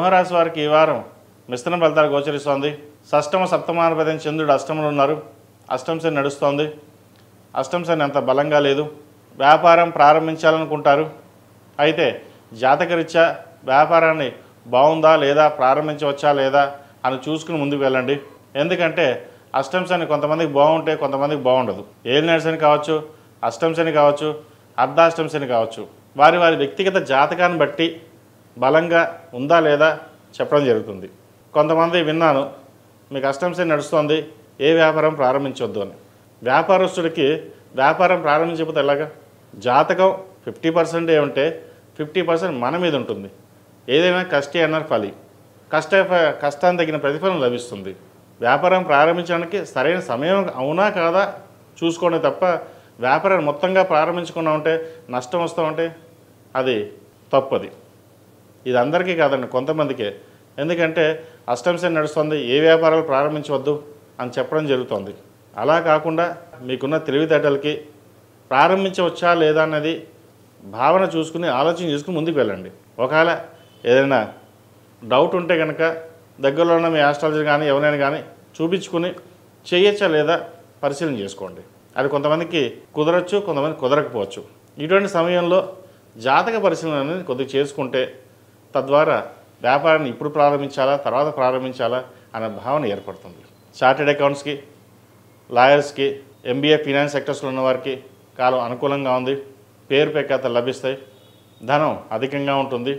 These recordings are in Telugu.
సింహరాశి వారికి ఈ వారం మిశ్రమ ఫలితాలు గోచరిస్తోంది. షష్టమ సప్తమాధిపతి చంద్రుడు అష్టమంలో ఉన్నారు. అష్టమ శని నడుస్తోంది. అష్టమ శని అంత బలంగా లేదు. వ్యాపారం ప్రారంభించాలనుకుంటారు. అయితే జాతకరీత్యా వ్యాపారాన్ని బాగుందా లేదా, ప్రారంభించవచ్చా లేదా అని చూసుకుని ముందుకు వెళ్ళండి. ఎందుకంటే అష్టమ శని కొంతమందికి బాగుంటే కొంతమందికి బాగుండదు. ఏలినాటి శని కావచ్చు, అష్టమ శని కావచ్చు, అర్ధాష్టమ శని కావచ్చు. వారి వారి వ్యక్తిగత జాతకాన్ని బట్టి బలంగా ఉందా లేదా చెప్పడం జరుగుతుంది. కొంతమంది విన్నాను, మీకు అష్టమ శని నడుస్తోంది, ఏ వ్యాపారం ప్రారంభించవద్దు అని. వ్యాపారస్తుడికి వ్యాపారం ప్రారంభించకపోతే ఎలాగా? జాతకం 50% ఉంటే 50% మన మీద ఉంటుంది. ఏదైనా కష్టే అన్నారు ఫలి. కష్టాన్ని తగిన ప్రతిఫలం లభిస్తుంది. వ్యాపారం ప్రారంభించడానికి సరైన సమయం అవునా కాదా చూసుకోండి తప్ప వ్యాపారాన్ని మొత్తంగా ప్రారంభించకుండా ఉంటే నష్టం వస్తూ ఉంటే అది తప్పది. ఇది అందరికీ కాదండి, కొంతమందికే. ఎందుకంటే అష్టమ శని నడుస్తుంది, ఏ వ్యాపారాలు ప్రారంభించవద్దు అని చెప్పడం జరుగుతుంది. అలా కాకుండా మీకున్న తెలివితేటలకి ప్రారంభించవచ్చా లేదా అన్నది భావన చూసుకుని ఆలోచన చేసుకుని ముందుకు వెళ్ళండి. ఒకవేళ ఏదైనా డౌట్ ఉంటే కనుక దగ్గరలో ఉన్న మీ ఆస్ట్రాలజీ కానీ ఎవరైనా కానీ చూపించుకుని చేయొచ్చా లేదా పరిశీలన చేసుకోండి. అది కొంతమందికి కుదరచ్చు, కొంతమంది కుదరకపోవచ్చు. ఇటువంటి సమయంలో జాతక పరిశీలన అనేది కొద్దిగా చేసుకుంటే తద్వారా వ్యాపారాన్ని ఇప్పుడు ప్రారంభించాలా తర్వాత ప్రారంభించాలా అనే భావన ఏర్పడుతుంది. చార్టెడ్ అకౌంట్స్కి, లాయర్స్కి, MBA ఫైనాన్స్ సెక్టర్స్లో ఉన్నవారికి కాలం అనుకూలంగా ఉంది. పేరు ప్రఖ్యాతలు లభిస్తాయి. ధనం అధికంగా ఉంటుంది.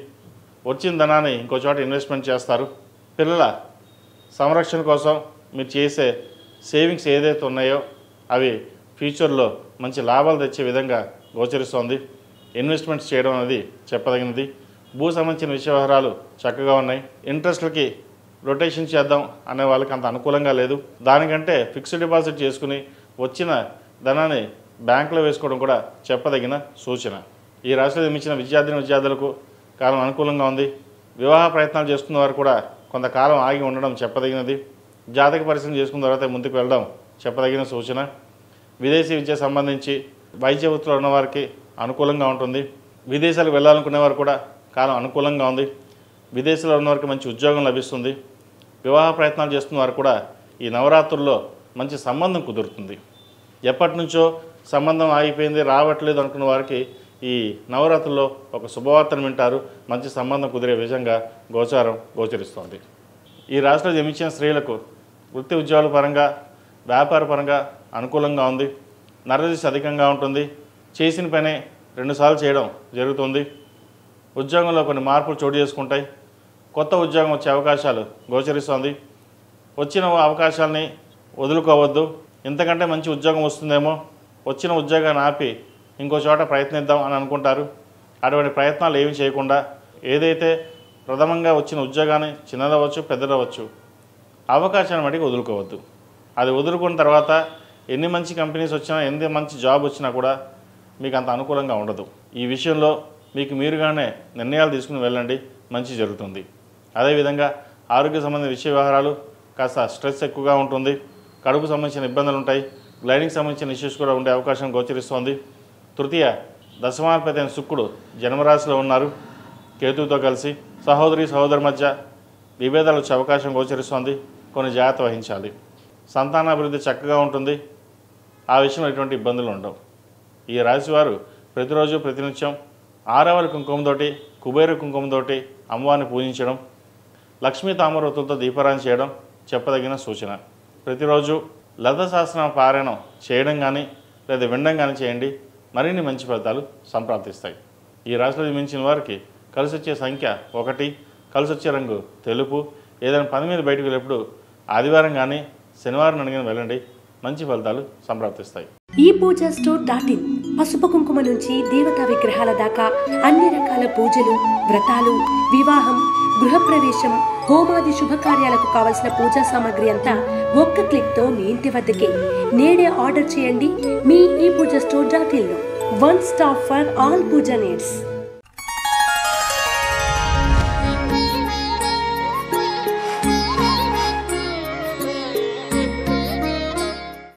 వచ్చిన ధనాన్ని ఇంకో చోట ఇన్వెస్ట్మెంట్ చేస్తారు. పిల్లల సంరక్షణ కోసం మీరు చేసే సేవింగ్స్ ఏదైతే ఉన్నాయో అవి ఫ్యూచర్లో మంచి లాభాలు తెచ్చే విధంగా గోచరిస్తోంది. ఇన్వెస్ట్మెంట్స్ చేయడం అనేది చెప్పదగినది. భూ సంబంధించిన వ్యవహారాలు చక్కగా ఉన్నాయి. ఇంట్రెస్ట్లకి రొటేషన్ చేద్దాం అనే వాళ్ళకి అంత అనుకూలంగా లేదు. దానికంటే ఫిక్స్డ్ డిపాజిట్ చేసుకుని వచ్చిన ధనాన్ని బ్యాంకులో వేసుకోవడం కూడా చెప్పదగిన సూచన. ఈ రాశిలో జన్మించిన విద్యార్థులకు కాలం అనుకూలంగా ఉంది. వివాహ ప్రయత్నాలు చేసుకున్న వారు కూడా కొంతకాలం ఆగి ఉండడం చెప్పదగినది. జాతక పరిశీలన చేసుకున్న తర్వాత ముందుకు వెళ్ళడం చెప్పదగిన సూచన. విదేశీ విద్య సంబంధించి వైద్య వృత్తిలో ఉన్నవారికి అనుకూలంగా ఉంటుంది. విదేశాలకు వెళ్ళాలనుకునే వారు కూడా కాలం అనుకూలంగా ఉంది. విదేశాల్లో ఉన్నవారికి మంచి ఉద్యోగం లభిస్తుంది. వివాహ ప్రయత్నాలు చేస్తున్న వారు కూడా ఈ నవరాత్రుల్లో మంచి సంబంధం కుదురుతుంది. ఎప్పటి నుంచో సంబంధం ఆగిపోయింది, రావట్లేదు అనుకున్న వారికి ఈ నవరాత్రుల్లో ఒక శుభవార్తను వింటారు. మంచి సంబంధం కుదిరే విధంగా గోచరిస్తోంది. ఈ రాశిలో జన్మించిన స్త్రీలకు వృత్తి ఉద్యోగాల పరంగా, వ్యాపార పరంగా అనుకూలంగా ఉంది. నరదిశ అధికంగా ఉంటుంది. చేసిన పనే 2 సార్లు చేయడం జరుగుతుంది. ఉద్యోగంలో కొన్ని మార్పులు చోటు చేసుకుంటాయి. కొత్త ఉద్యోగం వచ్చే అవకాశాలు గోచరిస్తోంది. వచ్చిన అవకాశాలని వదులుకోవద్దు. ఇంతకంటే మంచి ఉద్యోగం వస్తుందేమో, వచ్చిన ఉద్యోగాన్ని ఆపి ఇంకో చోట ప్రయత్నిద్దాం అని అనుకుంటారు. అటువంటి ప్రయత్నాలు ఏమి చేయకుండా ఏదైతే ప్రథమంగా వచ్చిన ఉద్యోగాన్ని చిన్నదవచ్చు పెద్దదవచ్చు అవకాశాన్ని బట్టి వదులుకోవద్దు. అది వదులుకున్న తర్వాత ఎన్ని మంచి కంపెనీస్ వచ్చినా, ఎన్ని మంచి జాబ్ వచ్చినా కూడా మీకు అంత అనుకూలంగా ఉండదు. ఈ విషయంలో మీకు మీరుగానే నిర్ణయాలు తీసుకుని వెళ్ళండి, మంచి జరుగుతుంది. అదేవిధంగా ఆరోగ్య సంబంధించిన వ్యవహారాలు కాస్త స్ట్రెస్ ఎక్కువగా ఉంటుంది. కడుపు సంబంధించిన ఇబ్బందులు ఉంటాయి. గ్లైడింగ్ సంబంధించిన ఇష్యూస్ కూడా ఉండే అవకాశం గోచరిస్తోంది. తృతీయ దశమాధిపతి అయిన శుక్రుడు జన్మరాశిలో ఉన్నారు కేతువుతో కలిసి. సహోదరి మధ్య విభేదాలు వచ్చే అవకాశం గోచరిస్తోంది. కొన్ని జాగ్రత్త వహించాలి. సంతానాభివృద్ధి చక్కగా ఉంటుంది. ఆ విషయంలో ఎటువంటి ఇబ్బందులు ఉండవు. ఈ రాశివారు ప్రతిరోజు ప్రతినిత్యం 6వ కుంకుమతోటి, కుబేర కుంకుమతోటి అమ్మవారిని పూజించడం, లక్ష్మీ తామరవతులతో దీపారాధన చేయడం చెప్పదగిన సూచన. ప్రతిరోజు లలిత సహస్రనామ పారాయణం చేయడం కానీ లేదా వినడం కానీ చేయండి. మరిన్ని మంచి ఫలితాలు సంప్రాప్తిస్తాయి. ఈ రాశిలో జన్మించిన వారికి కలిసి వచ్చే సంఖ్య 1, కలిసి వచ్చే రంగు తెలుపు. ఏదైనా పని మీద బయటకు వెళ్ళేప్పుడు ఆదివారం కానీ శనివారం అడిగిన వెళ్ళండి, మంచి ఫలితాలు సంప్రాప్తిస్తాయి. ఈ పూజా స్టోర్.in పసుపు కుంకుమ నుంచి దేవతా విగ్రహాల దాకా అన్ని రకాల పూజలు, వ్రతాలు, వివాహం, గృహప్రవేశం, హోమాది శుభకార్యాలకు కావలసిన పూజా సామాగ్రి అంతా ఒక్క క్లిక్తో మీ ఇంటి వద్దకే. నేడే ఆర్డర్ చేయండి మీ ఈ పూజా స్టోర్.in లో. One stop for all puja needs.